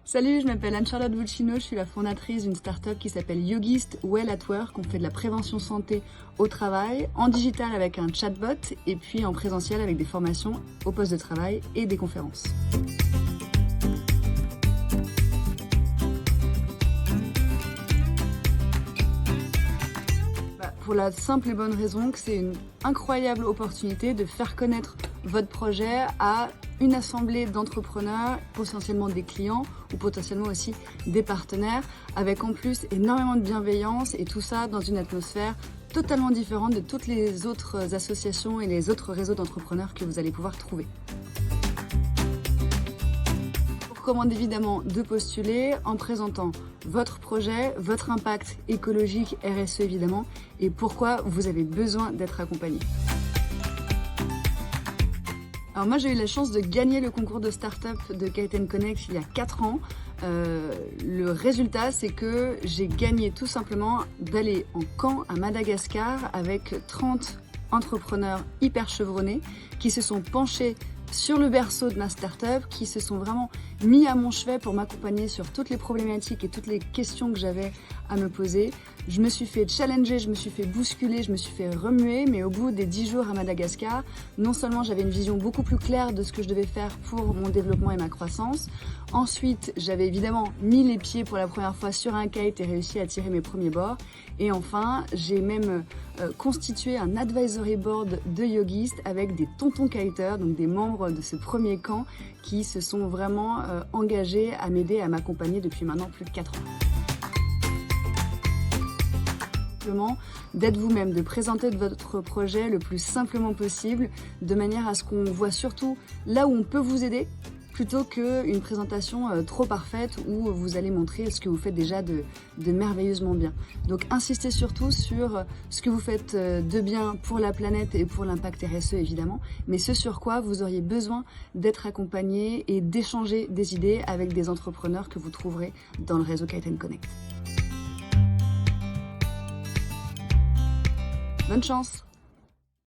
Salut, je m'appelle Anne-Charlotte Vulcino, je suis la fondatrice d'une start-up qui s'appelle Yogist Well at Work. On fait de la prévention santé au travail, en digital avec un chatbot et puis en présentiel avec des formations au poste de travail et des conférences. Pour la simple et bonne raison que c'est une incroyable opportunité de faire connaître votre projet à une assemblée d'entrepreneurs, potentiellement des clients ou potentiellement aussi des partenaires, avec en plus énormément de bienveillance et tout ça dans une atmosphère totalement différente de toutes les autres associations et les autres réseaux d'entrepreneurs que vous allez pouvoir trouver. Je vous recommande évidemment de postuler en présentant votre projet, votre impact écolique, RSE évidemment, et pourquoi vous avez besoin d'être accompagné. Alors moi j'ai eu la chance de gagner le concours de start-up de Kite & Connect il y a 4 ans. Le résultat c'est que j'ai gagné tout simplement d'aller en camp à Madagascar avec 30 entrepreneurs hyper chevronnés qui se sont penchés sur le berceau de ma start-up, qui se sont vraiment mis à mon chevet pour m'accompagner sur toutes les problématiques et toutes les questions que j'avais à me poser. Je me suis fait challenger, je me suis fait bousculer, je me suis fait remuer, mais au bout des 10 jours à Madagascar, non seulement j'avais une vision beaucoup plus claire de ce que je devais faire pour mon développement et ma croissance, ensuite j'avais évidemment mis les pieds pour la première fois sur un kite et réussi à tirer mes premiers bords, et enfin j'ai même constitué un advisory board de Yogist avec des tontons kiteurs, donc des membres de ce premier camp qui se sont vraiment engagés à m'aider, à m'accompagner depuis maintenant plus de 4 ans. D'être vous-même, de présenter votre projet le plus simplement possible, de manière à ce qu'on voit surtout là où on peut vous aider, plutôt qu'une présentation trop parfaite où vous allez montrer ce que vous faites déjà de merveilleusement bien. Donc insistez surtout sur ce que vous faites de bien pour la planète et pour l'impact RSE évidemment, mais ce sur quoi vous auriez besoin d'être accompagné et d'échanger des idées avec des entrepreneurs que vous trouverez dans le réseau Kite & Connect. Bonne chance!